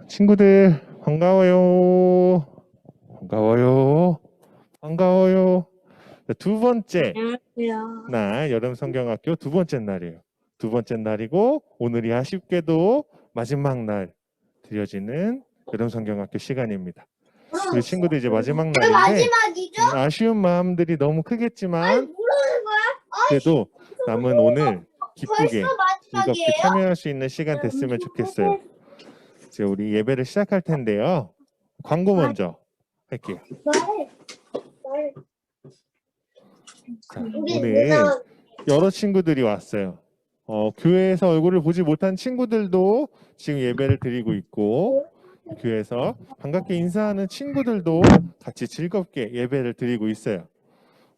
친구들 반가워요. 반가워요. 반가워요. 두 번째 안녕하세요. 날 여름 성경학교 두 번째 날이에요. 두 번째 날이고 오늘이 아쉽게도 마지막 날 드려지는 여름 성경학교 시간입니다. 우리 친구들 이제 마지막 날인데 마지막이죠? 아쉬운 마음들이 너무 크겠지만 뭐라는 거야? 그래도 남은 오늘 기쁘게 벌써 즐겁게 마지막이에요? 참여할 수 있는 시간 됐으면 좋겠어요. 이제 우리 예배를 시작할 텐데요. 광고 먼저 할게요. 자, 오늘 여러 친구들이 왔어요. 교회에서 얼굴을 보지 못한 친구들도 지금 예배를 드리고 있고 교회에서 반갑게 인사하는 친구들도 같이 즐겁게 예배를 드리고 있어요.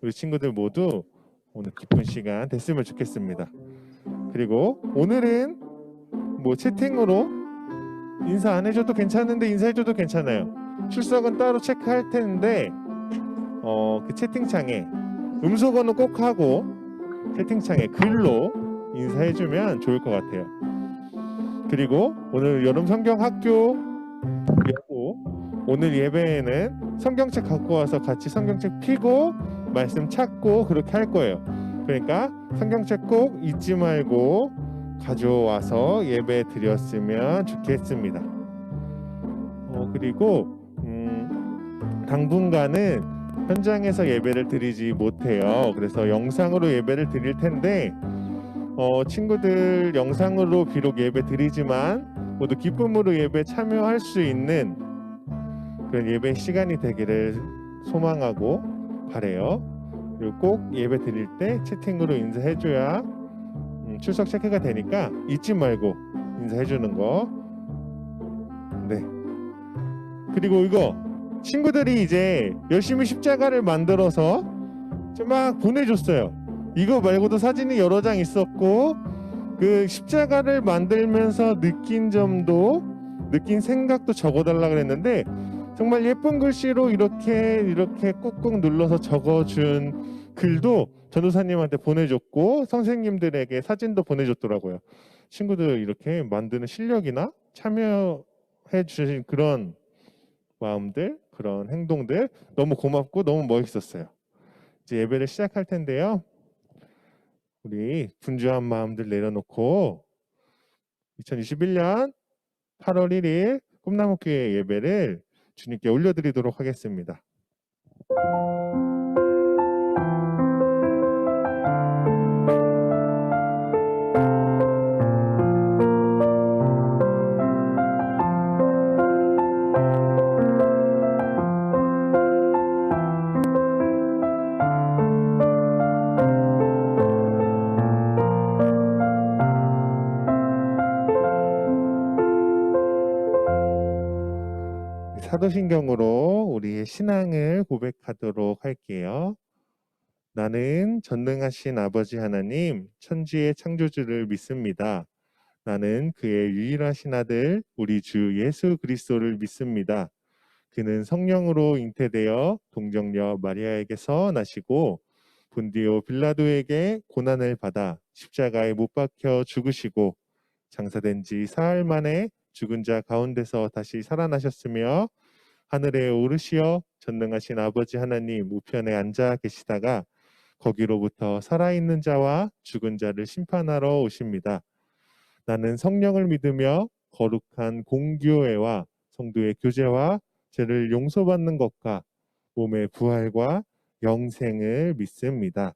우리 친구들 모두 오늘 기쁜 시간 됐으면 좋겠습니다. 그리고 오늘은 뭐 채팅으로 인사 안 해줘도 괜찮은데 인사해줘도 괜찮아요. 출석은 따로 체크할 텐데 그 채팅창에 음소거는 꼭 하고 채팅창에 글로 인사해주면 좋을 것 같아요. 그리고 오늘 여름 성경 학교 오늘 예배에는 성경책 갖고 와서 같이 성경책 펴고 말씀 찾고 그렇게 할 거예요. 그러니까 성경책 꼭 잊지 말고 가져와서 예배 드렸으면 좋겠습니다. 그리고 당분간은 현장에서 예배를 드리지 못해요. 그래서 영상으로 예배를 드릴 텐데 친구들 영상으로 비록 예배 드리지만 모두 기쁨으로 예배 참여할 수 있는 그런 예배 시간이 되기를 소망하고 바래요. 그리고 꼭 예배 드릴 때 채팅으로 인사해줘야 출석 체크가 되니까 잊지 말고 인사해주는 거. 네. 그리고 이거 친구들이 이제 열심히 십자가를 만들어서 막 보내줬어요. 이거 말고도 사진이 여러 장 있었고 그 십자가를 만들면서 느낀 점도 느낀 생각도 적어달라 그랬는데 정말 예쁜 글씨로 이렇게 꾹꾹 눌러서 적어준 글도 전도사님한테 보내줬고 선생님들에게 사진도 보내줬더라고요. 친구들 이렇게 만드는 실력이나 참여해 주신 그런 마음들, 그런 행동들 너무 고맙고 너무 멋있었어요. 이제 예배를 시작할 텐데요. 우리 분주한 마음들 내려놓고 2021년 8월 1일 꿈나무교회 예배를 주님께 올려드리도록 하겠습니다. 사도신경으로 우리의 신앙을 고백하도록 할게요. 나는 전능하신 아버지 하나님, 천지의 창조주를 믿습니다. 나는 그의 유일하신 아들, 우리 주 예수 그리스도를 믿습니다. 그는 성령으로 잉태되어 동정녀 마리아에게서 나시고 본디오 빌라도에게 고난을 받아 십자가에 못 박혀 죽으시고 장사된 지 사흘 만에 죽은 자 가운데서 다시 살아나셨으며 하늘에 오르시어 전능하신 아버지 하나님 우편에 앉아 계시다가 거기로부터 살아있는 자와 죽은 자를 심판하러 오십니다. 나는 성령을 믿으며 거룩한 공교회와 성도의 교제와 죄를 용서받는 것과 몸의 부활과 영생을 믿습니다.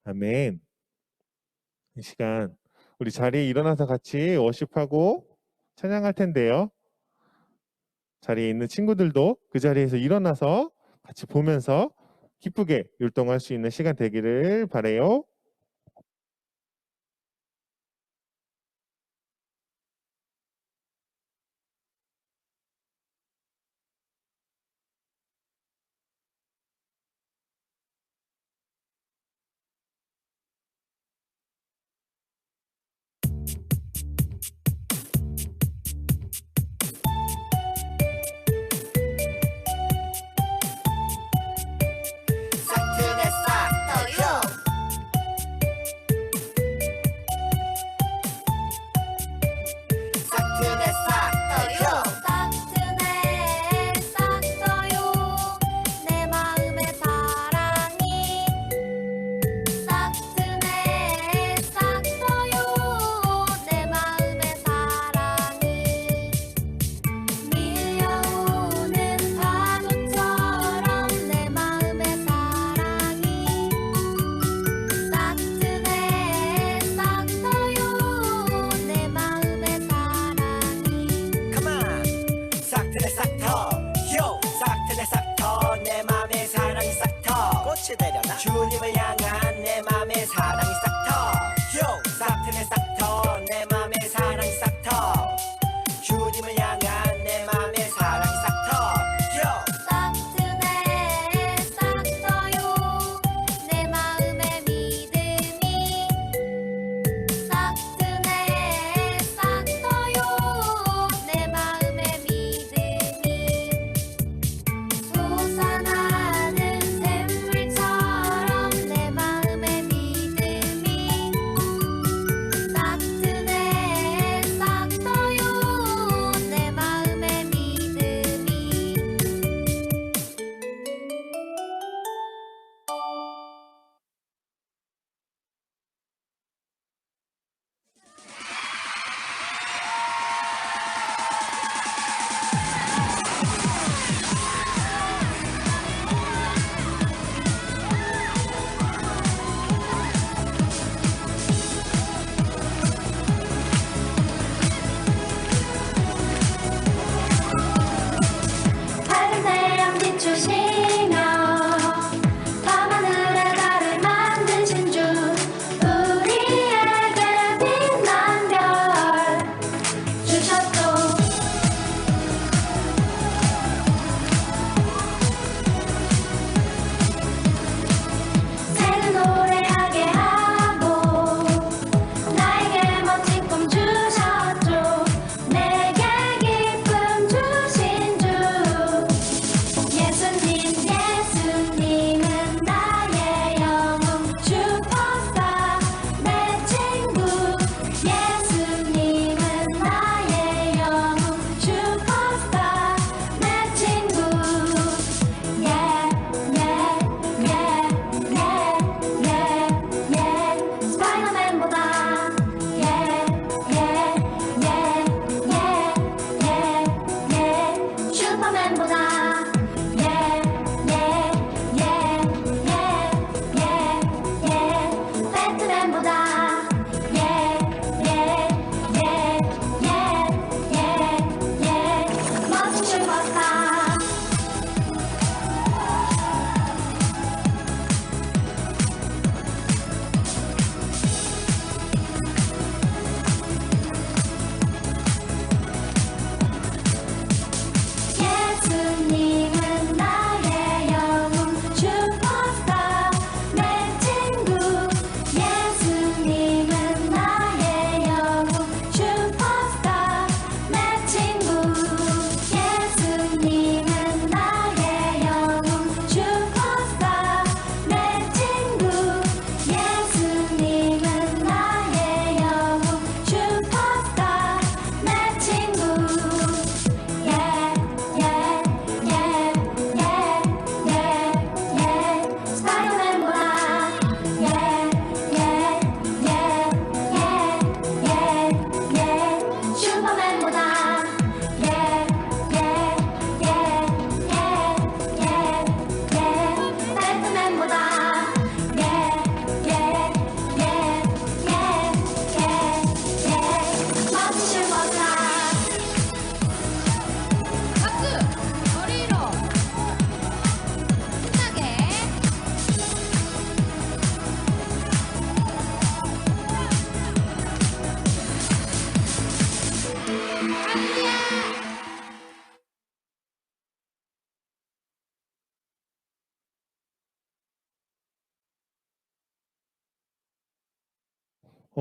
아멘. 이 시간 우리 자리에 일어나서 같이 워십하고 찬양할 텐데요. 자리에 있는 친구들도 그 자리에서 일어나서 같이 보면서 기쁘게 율동할 수 있는 시간 되기를 바라요. 싹 트네 싹 더요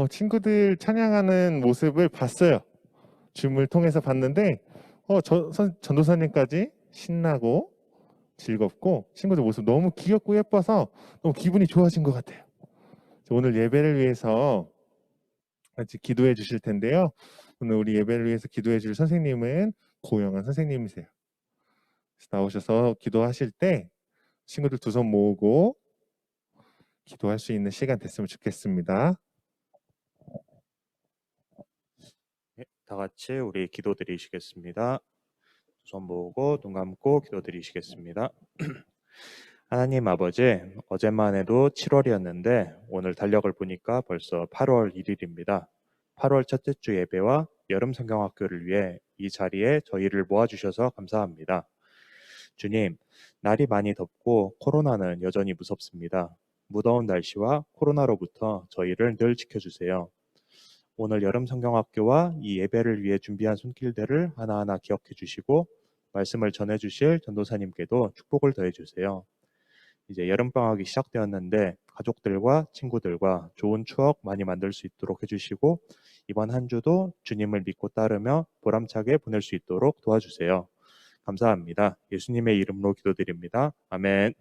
친구들 찬양하는 모습을 봤어요. 줌을 통해서 봤는데 전도사님까지 신나고 즐겁고 친구들 모습 너무 귀엽고 예뻐서 너무 기분이 좋아진 것 같아요. 오늘 예배를 위해서 같이 기도해 주실 텐데요. 오늘 우리 예배를 위해서 기도해 줄 선생님은 고영한 선생님이세요. 나오셔서 기도하실 때 친구들 두 손 모으고 기도할 수 있는 시간 됐으면 좋겠습니다. 네, 다 같이 우리 기도드리시겠습니다. 손 모으고 눈 감고 기도드리시겠습니다. 하나님 아버지, 어제만 해도 7월이었는데 오늘 달력을 보니까 벌써 8월 1일입니다. 8월 첫째 주 예배와 여름 성경학교를 위해 이 자리에 저희를 모아주셔서 감사합니다. 주님, 날이 많이 덥고 코로나는 여전히 무섭습니다. 무더운 날씨와 코로나로부터 저희를 늘 지켜주세요. 오늘 여름 성경학교와 이 예배를 위해 준비한 손길들을 하나하나 기억해 주시고 말씀을 전해 주실 전도사님께도 축복을 더해 주세요. 이제 여름방학이 시작되었는데 가족들과 친구들과 좋은 추억 많이 만들 수 있도록 해주시고 이번 한 주도 주님을 믿고 따르며 보람차게 보낼 수 있도록 도와주세요. 감사합니다. 예수님의 이름으로 기도드립니다. 아멘.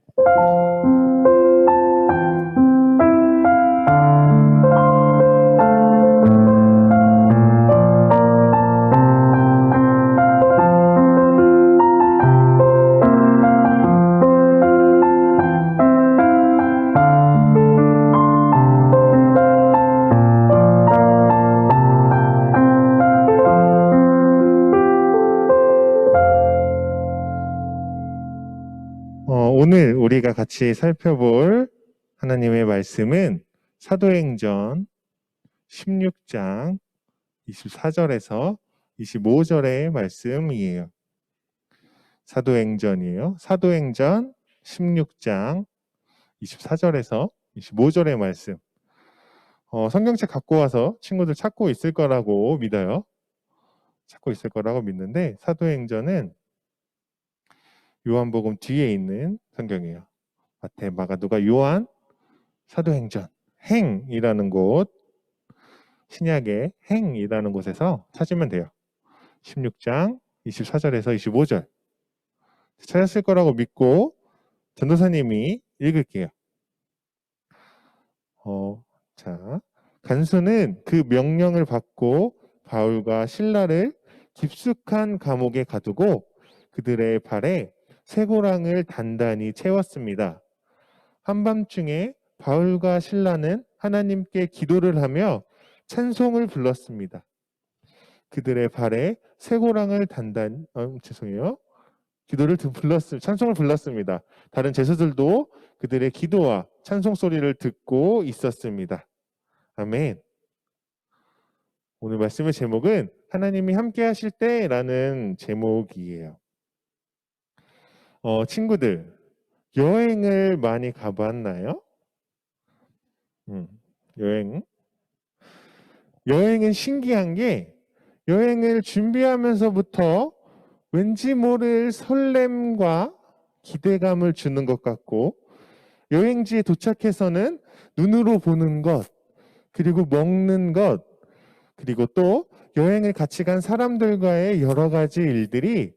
오늘 우리가 같이 살펴볼 하나님의 말씀은 사도행전 16장 24절에서 25절의 말씀이에요. 사도행전이에요. 사도행전 16장 24절에서 25절의 말씀. 성경책 갖고 와서 친구들 찾고 있을 거라고 믿어요. 찾고 있을 거라고 믿는데 사도행전은 요한복음 뒤에 있는 성경이에요. 마태, 마가, 누가, 요한, 사도행전, 행이라는 곳, 신약의 행이라는 곳에서 찾으면 돼요. 16장 24절에서 25절 찾았을 거라고 믿고 전도사님이 읽을게요. 자, 간수는 그 명령을 받고 바울과 실라를 깊숙한 감옥에 가두고 그들의 발에 쇠고랑을 단단히 채웠습니다. 한밤중에 바울과 실라는 하나님께 기도를 하며 찬송을 불렀습니다. 그들의 발에 쇠고랑을 찬송을 불렀습니다. 다른 제수들도 그들의 기도와 찬송 소리를 듣고 있었습니다. 아멘. 오늘 말씀의 제목은 하나님이 함께 하실 때라는 제목이에요. 친구들, 여행을 많이 가봤나요? 여행은 신기한 게 여행을 준비하면서부터 왠지 모를 설렘과 기대감을 주는 것 같고 여행지에 도착해서는 눈으로 보는 것, 그리고 먹는 것, 그리고 또 여행을 같이 간 사람들과의 여러 가지 일들이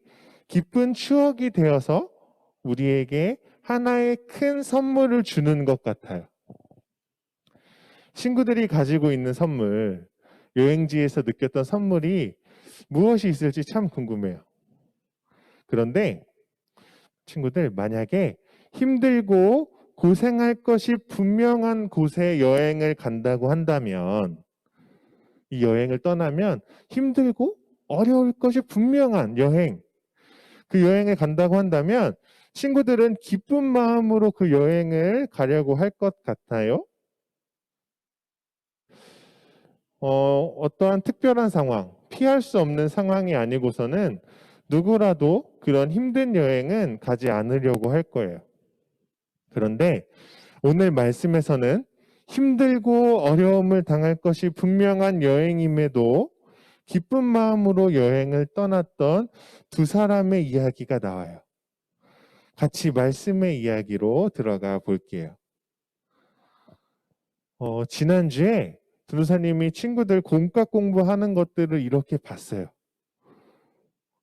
기쁜 추억이 되어서 우리에게 하나의 큰 선물을 주는 것 같아요. 친구들이 가지고 있는 선물, 여행지에서 느꼈던 선물이 무엇이 있을지 참 궁금해요. 그런데 친구들, 만약에 힘들고 고생할 것이 분명한 곳에 여행을 간다고 한다면 이 여행을 떠나면 힘들고 어려울 것이 분명한 여행, 그 여행을 간다고 한다면 친구들은 기쁜 마음으로 그 여행을 가려고 할 것 같아요. 어떠한 특별한 상황, 피할 수 없는 상황이 아니고서는 누구라도 그런 힘든 여행은 가지 않으려고 할 거예요. 그런데 오늘 말씀에서는 힘들고 어려움을 당할 것이 분명한 여행임에도 기쁜 마음으로 여행을 떠났던 두 사람의 이야기가 나와요. 같이 말씀의 이야기로 들어가 볼게요. 지난주에 전도사님이 친구들 공과 공부하는 것들을 이렇게 봤어요.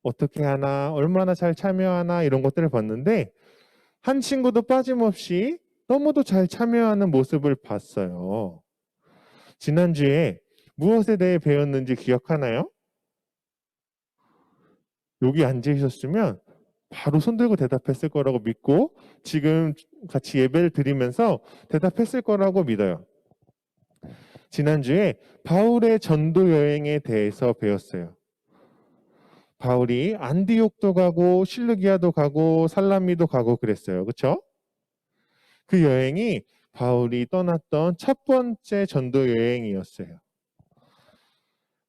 어떻게 하나, 얼마나 잘 참여하나 이런 것들을 봤는데 한 친구도 빠짐없이 너무도 잘 참여하는 모습을 봤어요. 지난주에 무엇에 대해 배웠는지 기억하나요? 여기 앉아 있었으면 바로 손 들고 대답했을 거라고 믿고 지금 같이 예배를 드리면서 대답했을 거라고 믿어요. 지난주에 바울의 전도 여행에 대해서 배웠어요. 바울이 안디옥도 가고 실루기아도 가고 살라미도 가고 그랬어요. 그렇죠? 그 여행이 바울이 떠났던 첫 번째 전도 여행이었어요.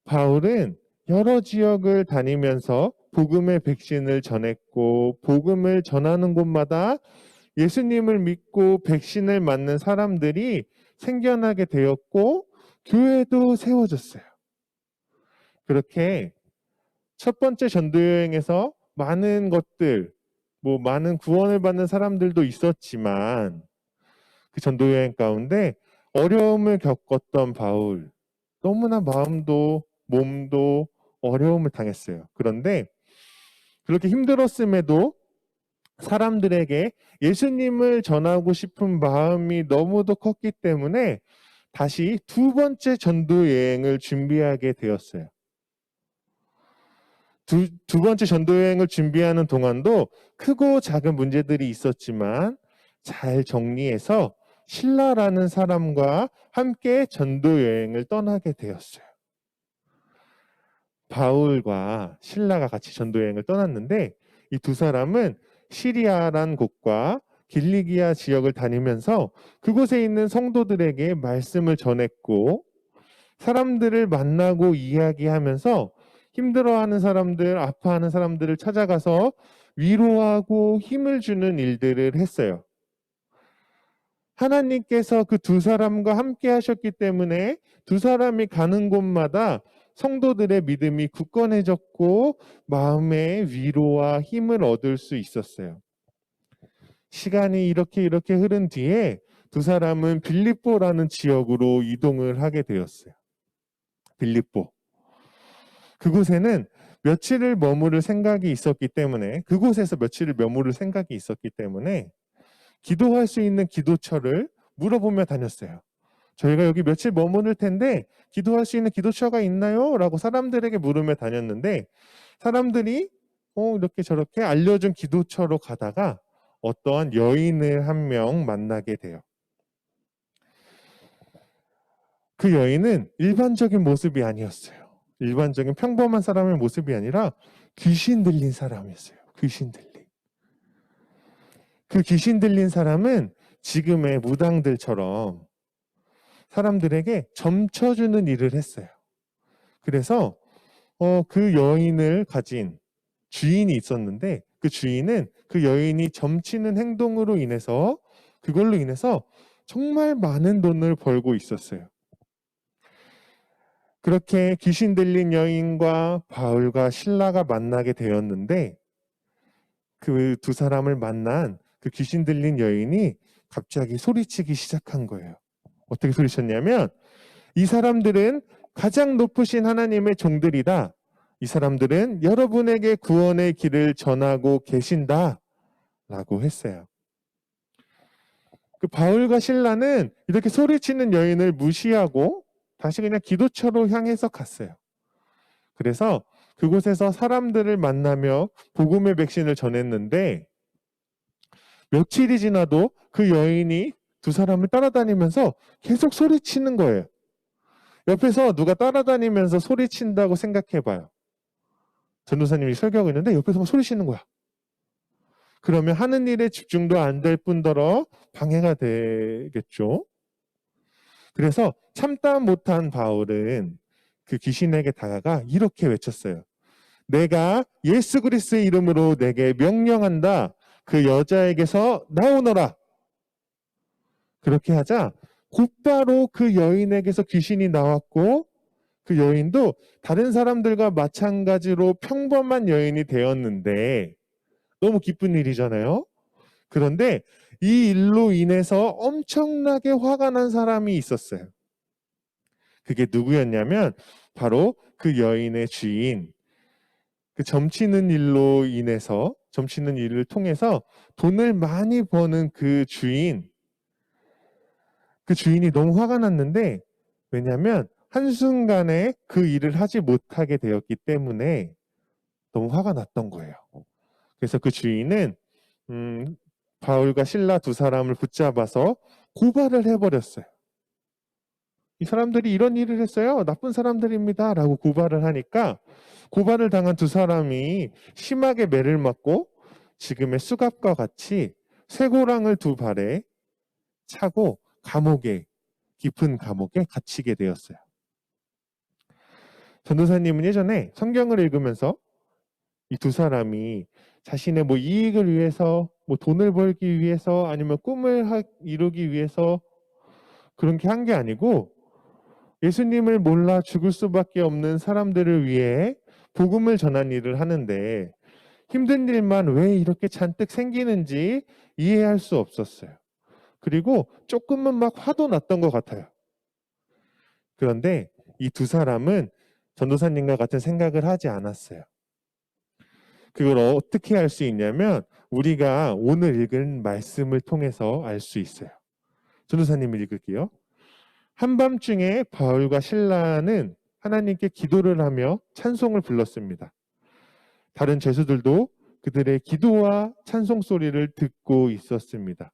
바울은 여러 지역을 다니면서 복음의 백신을 전했고 복음을 전하는 곳마다 예수님을 믿고 백신을 맞는 사람들이 생겨나게 되었고 교회도 세워졌어요. 그렇게 첫 번째 전도여행에서 많은 것들, 많은 구원을 받는 사람들도 있었지만 그 전도여행 가운데 어려움을 겪었던 바울, 너무나 마음도 몸도 어려움을 당했어요. 그런데 그렇게 힘들었음에도 사람들에게 예수님을 전하고 싶은 마음이 너무도 컸기 때문에 다시 두 번째 전도여행을 준비하게 되었어요. 두 번째 전도여행을 준비하는 동안도 크고 작은 문제들이 있었지만 잘 정리해서 신라라는 사람과 함께 전도여행을 떠나게 되었어요. 바울과 신라가 같이 전도여행을 떠났는데 이 두 사람은 시리아란 곳과 길리기아 지역을 다니면서 그곳에 있는 성도들에게 말씀을 전했고 사람들을 만나고 이야기하면서 힘들어하는 사람들, 아파하는 사람들을 찾아가서 위로하고 힘을 주는 일들을 했어요. 하나님께서 그 두 사람과 함께 하셨기 때문에 두 사람이 가는 곳마다 성도들의 믿음이 굳건해졌고 마음의 위로와 힘을 얻을 수 있었어요. 시간이 이렇게 흐른 뒤에 두 사람은 빌립보라는 지역으로 이동을 하게 되었어요. 빌립보. 그곳에는 며칠을 머무를 생각이 있었기 때문에 그곳에서 며칠을 머무를 생각이 있었기 때문에 기도할 수 있는 기도처를 물어보며 다녔어요. 저희가 여기 며칠 머무를 텐데 기도할 수 있는 기도처가 있나요? 라고 사람들에게 물으며 다녔는데 사람들이 이렇게 저렇게 알려준 기도처로 가다가 어떠한 여인을 한 명 만나게 돼요. 그 여인은 일반적인 모습이 아니었어요. 일반적인 평범한 사람의 모습이 아니라 귀신 들린 사람이었어요. 귀신 들린. 그 귀신 들린 사람은 지금의 무당들처럼 사람들에게 점쳐주는 일을 했어요. 그래서 그 여인을 가진 주인이 있었는데 그 주인은 그 여인이 점치는 행동으로 인해서 그걸로 인해서 정말 많은 돈을 벌고 있었어요. 그렇게 귀신 들린 여인과 바울과 신라가 만나게 되었는데 그 두 사람을 만난 그 귀신 들린 여인이 갑자기 소리치기 시작한 거예요. 어떻게 소리쳤냐면 이 사람들은 가장 높으신 하나님의 종들이다. 이 사람들은 여러분에게 구원의 길을 전하고 계신다. 라고 했어요. 그 바울과 신라는 이렇게 소리치는 여인을 무시하고 다시 그냥 기도처로 향해서 갔어요. 그래서 그곳에서 사람들을 만나며 복음의 백신을 전했는데 며칠이 지나도 그 여인이 두 사람을 따라다니면서 계속 소리치는 거예요. 옆에서 누가 따라다니면서 소리친다고 생각해봐요. 전도사님이 설교하고 있는데 옆에서 막 소리치는 거야. 그러면 하는 일에 집중도 안 될 뿐더러 방해가 되겠죠. 그래서 참다 못한 바울은 그 귀신에게 다가가 이렇게 외쳤어요. 내가 예수 그리스도의 이름으로 내게 명령한다. 그 여자에게서 나오너라. 그렇게 하자 곧바로 그 여인에게서 귀신이 나왔고 그 여인도 다른 사람들과 마찬가지로 평범한 여인이 되었는데 너무 기쁜 일이잖아요. 그런데 이 일로 인해서 엄청나게 화가 난 사람이 있었어요. 그게 누구였냐면 바로 그 여인의 주인, 그 점치는 일로 인해서, 점치는 일을 통해서 돈을 많이 버는 그 주인이 너무 화가 났는데, 왜냐하면 한순간에 그 일을 하지 못하게 되었기 때문에 너무 화가 났던 거예요. 그래서 그 주인은 바울과 실라 두 사람을 붙잡아서 고발을 해버렸어요. 이 사람들이 이런 일을 했어요. 나쁜 사람들입니다. 라고 고발을 하니까 고발을 당한 두 사람이 심하게 매를 맞고 지금의 수갑과 같이 쇠고랑을 두 발에 차고 깊은 감옥에 갇히게 되었어요. 전도사님은 예전에 성경을 읽으면서 이 두 사람이 자신의 이익을 위해서, 돈을 벌기 위해서, 아니면 꿈을 이루기 위해서 그렇게 한 게 아니고 예수님을 몰라 죽을 수밖에 없는 사람들을 위해 복음을 전한 일을 하는데 힘든 일만 왜 이렇게 잔뜩 생기는지 이해할 수 없었어요. 그리고 조금은 막 화도 났던 것 같아요. 그런데 이 두 사람은 전도사님과 같은 생각을 하지 않았어요. 그걸 어떻게 알 수 있냐면 우리가 오늘 읽은 말씀을 통해서 알 수 있어요. 전도사님을 읽을게요. 한밤중에 바울과 실라는 하나님께 기도를 하며 찬송을 불렀습니다. 다른 죄수들도 그들의 기도와 찬송 소리를 듣고 있었습니다.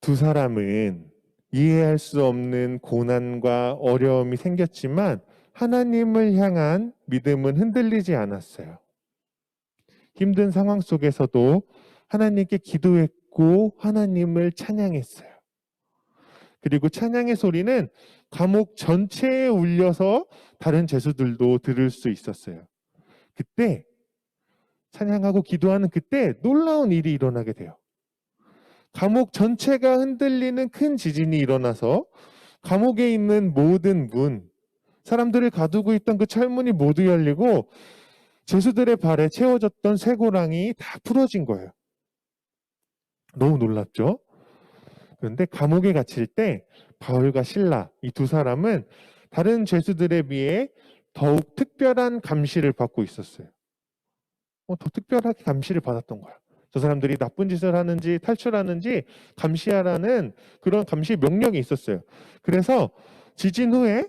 두 사람은 이해할 수 없는 고난과 어려움이 생겼지만 하나님을 향한 믿음은 흔들리지 않았어요. 힘든 상황 속에서도 하나님께 기도했고 하나님을 찬양했어요. 그리고 찬양의 소리는 감옥 전체에 울려서 다른 죄수들도 들을 수 있었어요. 그때 찬양하고 기도하는 그때 놀라운 일이 일어나게 돼요. 감옥 전체가 흔들리는 큰 지진이 일어나서 감옥에 있는 모든 사람들을 가두고 있던 그 철문이 모두 열리고 죄수들의 발에 채워졌던 쇠고랑이 다 풀어진 거예요. 너무 놀랍죠? 그런데 감옥에 갇힐 때 바울과 실라 이 두 사람은 다른 죄수들에 비해 더욱 특별한 감시를 받고 있었어요. 더 특별하게 감시를 받았던 거야. 저 사람들이 나쁜 짓을 하는지 탈출하는지 감시하라는 그런 감시 명령이 있었어요. 그래서 지진 후에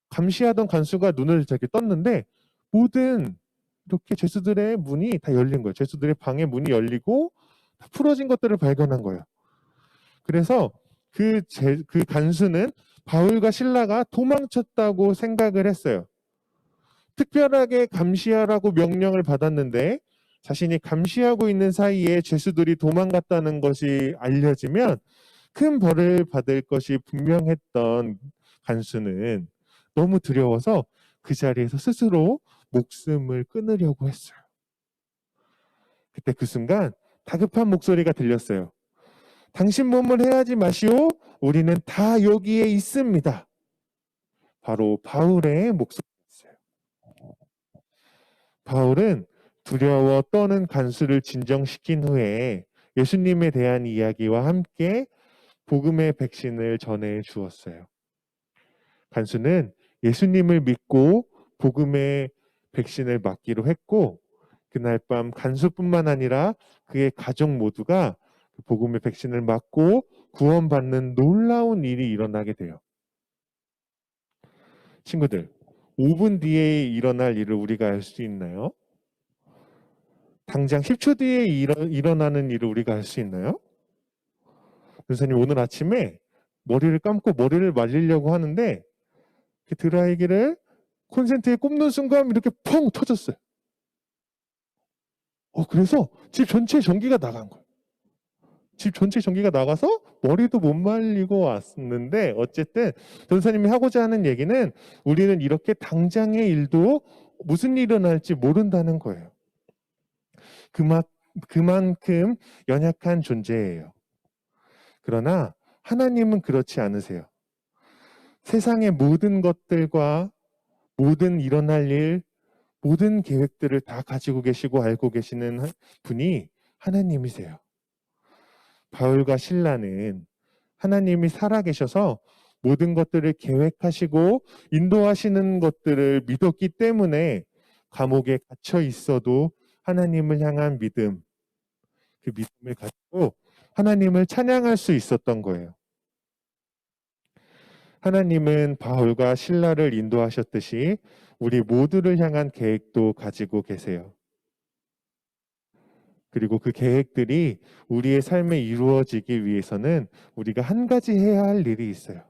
감시하던 간수가 눈을 이렇게 떴는데 모든 이렇게 죄수들의 문이 다 열린 거예요. 죄수들의 방의 문이 열리고 다 풀어진 것들을 발견한 거예요. 그래서 그 간수는 바울과 실라가 도망쳤다고 생각을 했어요. 특별하게 감시하라고 명령을 받았는데 자신이 감시하고 있는 사이에 죄수들이 도망갔다는 것이 알려지면 큰 벌을 받을 것이 분명했던 간수는 너무 두려워서 그 자리에서 스스로 목숨을 끊으려고 했어요. 그때 그 순간 다급한 목소리가 들렸어요. 당신 몸을 해하지 마시오. 우리는 다 여기에 있습니다. 바로 바울의 목소리였어요. 바울은 두려워 떠는 간수를 진정시킨 후에 예수님에 대한 이야기와 함께 복음의 백신을 전해 주었어요. 간수는 예수님을 믿고 복음의 백신을 맞기로 했고 그날 밤 간수뿐만 아니라 그의 가족 모두가 복음의 백신을 맞고 구원받는 놀라운 일이 일어나게 돼요. 친구들, 5분 뒤에 일어날 일을 우리가 알 수 있나요? 당장 10초 뒤에 일어나는 일을 우리가 알 수 있나요? 선생님 오늘 아침에 머리를 감고 머리를 말리려고 하는데 그 드라이기를 콘센트에 꼽는 순간 이렇게 펑 터졌어요. 그래서 집 전체에 전기가 나간 거예요. 집 전체에 전기가 나가서 머리도 못 말리고 왔는데 어쨌든 전사님이 하고자 하는 얘기는 우리는 이렇게 당장의 일도 무슨 일이 일어날지 모른다는 거예요. 그만큼 연약한 존재예요. 그러나 하나님은 그렇지 않으세요. 세상의 모든 것들과 모든 일어날 일, 모든 계획들을 다 가지고 계시고 알고 계시는 분이 하나님이세요. 바울과 실라는 하나님이 살아계셔서 모든 것들을 계획하시고 인도하시는 것들을 믿었기 때문에 감옥에 갇혀 있어도 하나님을 향한 믿음, 그 믿음을 가지고 하나님을 찬양할 수 있었던 거예요. 하나님은 바울과 실라를 인도하셨듯이 우리 모두를 향한 계획도 가지고 계세요. 그리고 그 계획들이 우리의 삶에 이루어지기 위해서는 우리가 한 가지 해야 할 일이 있어요.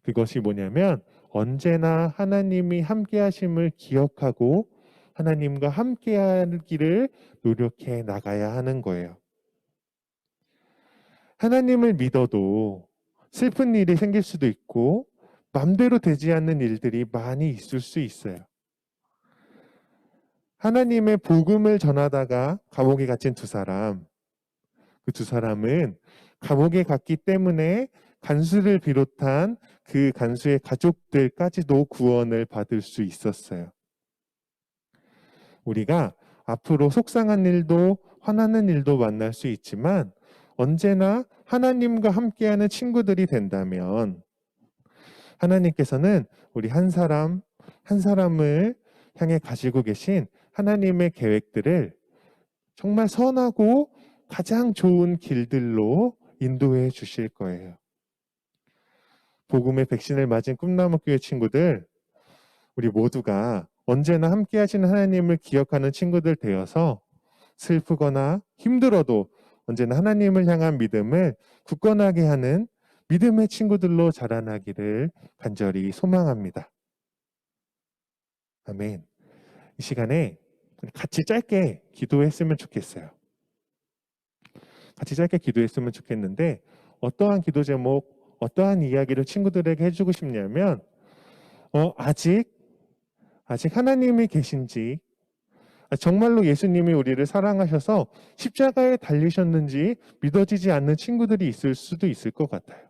그것이 뭐냐면 언제나 하나님이 함께 하심을 기억하고 하나님과 함께 하기를 노력해 나가야 하는 거예요. 하나님을 믿어도 슬픈 일이 생길 수도 있고 맘대로 되지 않는 일들이 많이 있을 수 있어요. 하나님의 복음을 전하다가 감옥에 갇힌 두 사람, 그 두 사람은 감옥에 갔기 때문에 간수를 비롯한 그 간수의 가족들까지도 구원을 받을 수 있었어요. 우리가 앞으로 속상한 일도 화나는 일도 만날 수 있지만 언제나 하나님과 함께하는 친구들이 된다면 하나님께서는 우리 한 사람 한 사람을 향해 가지고 계신 하나님의 계획들을 정말 선하고 가장 좋은 길들로 인도해 주실 거예요. 복음의 백신을 맞은 꿈나무교회 친구들, 우리 모두가 언제나 함께 하시는 하나님을 기억하는 친구들 되어서 슬프거나 힘들어도 언제나 하나님을 향한 믿음을 굳건하게 하는 믿음의 친구들로 자라나기를 간절히 소망합니다. 아멘. 이 시간에 같이 짧게 기도했으면 좋겠어요. 같이 짧게 기도했으면 좋겠는데 어떠한 기도 제목, 어떠한 이야기를 친구들에게 해주고 싶냐면 아직 하나님이 계신지, 정말로 예수님이 우리를 사랑하셔서 십자가에 달리셨는지 믿어지지 않는 친구들이 있을 수도 있을 것 같아요.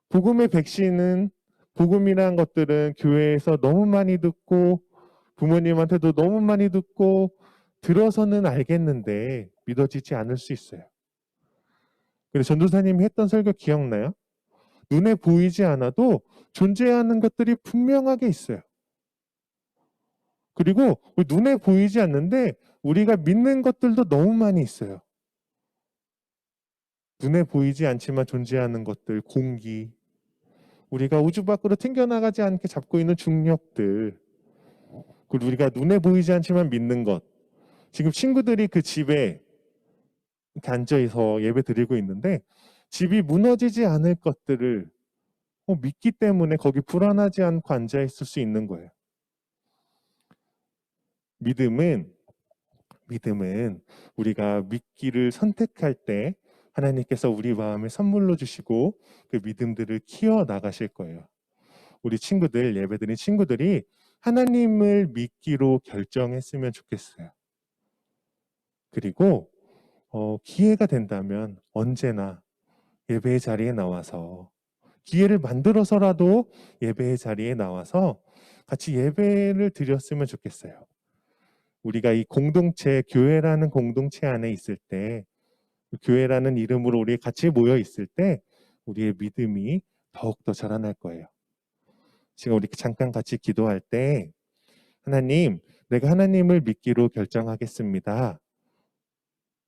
복음의 백신은, 복음이란 것들은 교회에서 너무 많이 듣고 부모님한테도 너무 많이 듣고 들어서는 알겠는데 믿어지지 않을 수 있어요. 그래서 전도사님이 했던 설교 기억나요? 눈에 보이지 않아도 존재하는 것들이 분명하게 있어요. 그리고 눈에 보이지 않는데 우리가 믿는 것들도 너무 많이 있어요. 눈에 보이지 않지만 존재하는 것들, 공기, 우리가 우주 밖으로 튕겨나가지 않게 잡고 있는 중력들, 그리고 우리가 눈에 보이지 않지만 믿는 것. 지금 친구들이 그 집에 이렇게 앉아서 예배 드리고 있는데 집이 무너지지 않을 것들을 믿기 때문에 거기 불안하지 않고 앉아 있을 수 있는 거예요. 믿음은 우리가 믿기를 선택할 때 하나님께서 우리 마음에 선물로 주시고 그 믿음들을 키워 나가실 거예요. 우리 친구들, 예배드린 친구들이 하나님을 믿기로 결정했으면 좋겠어요. 그리고 기회가 된다면 언제나 예배의 자리에 나와서, 기회를 만들어서라도 예배의 자리에 나와서 같이 예배를 드렸으면 좋겠어요. 우리가 이 공동체, 교회라는 공동체 안에 있을 때, 교회라는 이름으로 우리 같이 모여 있을 때 우리의 믿음이 더욱더 자라날 거예요. 지금 우리 잠깐 같이 기도할 때 하나님, 내가 하나님을 믿기로 결정하겠습니다.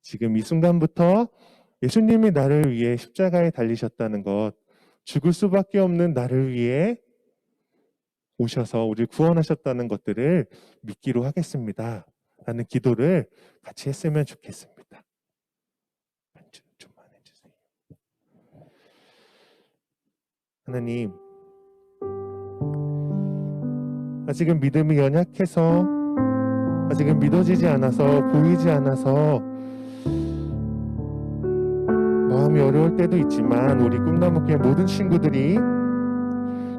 지금 이 순간부터 예수님이 나를 위해 십자가에 달리셨다는 것, 죽을 수밖에 없는 나를 위해 오셔서 우리를 구원하셨다는 것들을 믿기로 하겠습니다. 라는 기도를 같이 했으면 좋겠습니다. 좀만 해주세요. 하나님, 아직은 믿음이 연약해서, 아직은 믿어지지 않아서, 보이지 않아서 마음이 어려울 때도 있지만 우리 꿈나무교회 모든 친구들이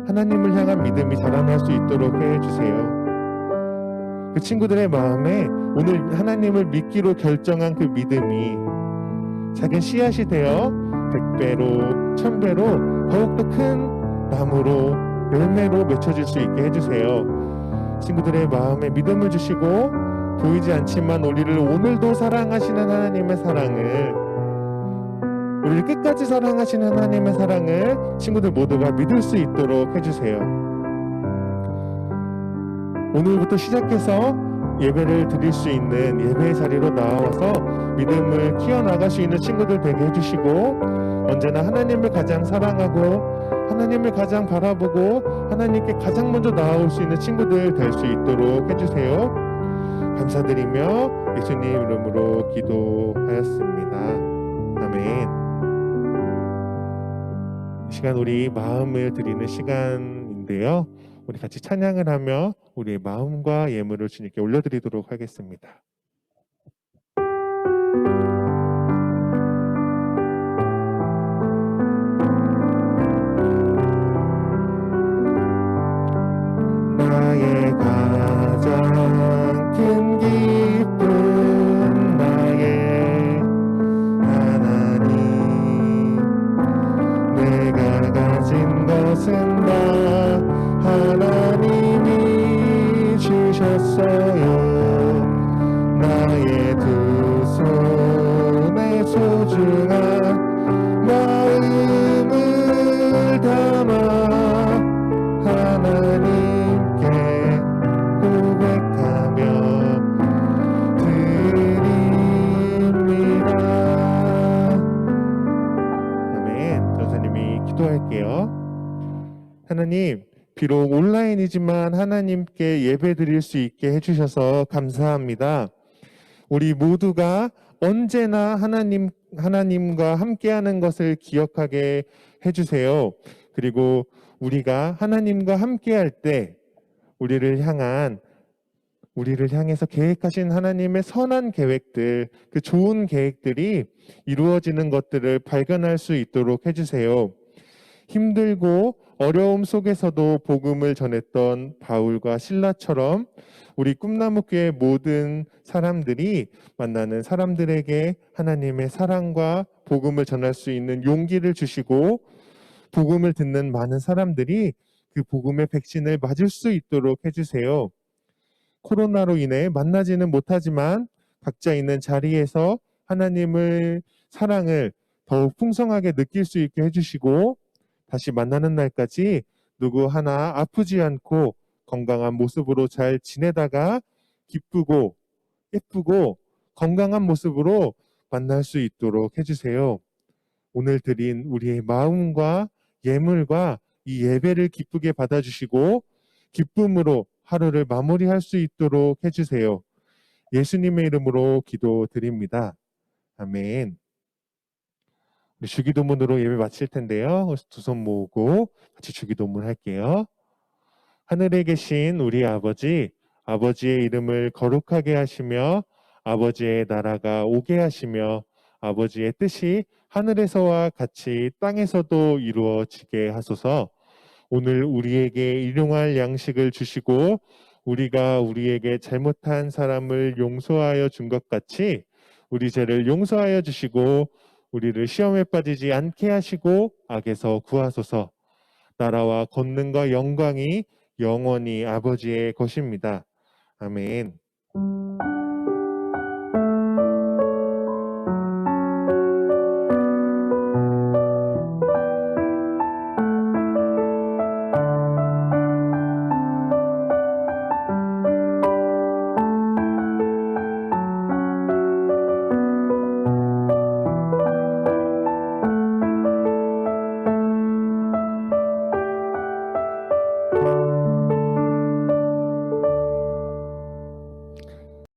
하나님을 향한 믿음이 자라날 수 있도록 해주세요. 그 친구들의 마음에 오늘 하나님을 믿기로 결정한 그 믿음이 작은 씨앗이 되어 100배로 1000배로 더욱더 큰 나무로 열매로 맺혀질 수 있게 해주세요. 친구들의 마음에 믿음을 주시고 보이지 않지만 우리를 오늘도 사랑하시는 하나님의 사랑을 우리를 끝까지 사랑하시는 하나님의 사랑을 친구들 모두가 믿을 수 있도록 해주세요. 오늘부터 시작해서 예배를 드릴 수 있는 예배의 자리로 나와서 믿음을 키워나갈 수 있는 친구들 되게 해주시고, 언제나 하나님을 가장 사랑하고 하나님을 가장 바라보고 하나님께 가장 먼저 나아올 수 있는 친구들 될 수 있도록 해주세요. 감사드리며 예수님 이름으로 기도하였습니다. 아멘. 이 시간 우리 마음을 드리는 시간인데요, 우리 같이 찬양을 하며 우리의 마음과 예물을 주님께 올려드리도록 하겠습니다. 나의 가장 큰 기쁨, 나의 하나님, 내가 가진 것은 다 하나님이 주셨어요. 나의 두 손에 소중한 마음을 담아 하나님께 고백하며 드립니다. 아멘. 전사님이 기도할게요. 하나님, 비록 온라인이지만 하나님께 예배 드릴 수 있게 해주셔서 감사합니다. 우리 모두가 언제나 하나님과 함께하는 것을 기억하게 해주세요. 그리고 우리가 하나님과 함께할 때 우리를 향해서 계획하신 하나님의 선한 계획들, 그 좋은 계획들이 이루어지는 것들을 발견할 수 있도록 해주세요. 힘들고 어려움 속에서도 복음을 전했던 바울과 실라처럼 우리 꿈나무교회 모든 사람들이 만나는 사람들에게 하나님의 사랑과 복음을 전할 수 있는 용기를 주시고, 복음을 듣는 많은 사람들이 그 복음의 백신을 맞을 수 있도록 해주세요. 코로나로 인해 만나지는 못하지만 각자 있는 자리에서 하나님의 사랑을 더욱 풍성하게 느낄 수 있게 해주시고, 다시 만나는 날까지 누구 하나 아프지 않고 건강한 모습으로 잘 지내다가 기쁘고 예쁘고 건강한 모습으로 만날 수 있도록 해주세요. 오늘 드린 우리의 마음과 예물과 이 예배를 기쁘게 받아주시고 기쁨으로 하루를 마무리할 수 있도록 해주세요. 예수님의 이름으로 기도드립니다. 아멘. 우리 주기도문으로 예배 마칠 텐데요. 두 손 모으고 같이 주기도문 할게요. 하늘에 계신 우리 아버지, 아버지의 이름을 거룩하게 하시며 아버지의 나라가 오게 하시며 아버지의 뜻이 하늘에서와 같이 땅에서도 이루어지게 하소서. 오늘 우리에게 일용할 양식을 주시고 우리가 우리에게 잘못한 사람을 용서하여 준 것 같이 우리 죄를 용서하여 주시고 우리를 시험에 빠지지 않게 하시고 악에서 구하소서. 나라와 권능과 영광이 영원히 아버지의 것입니다. 아멘.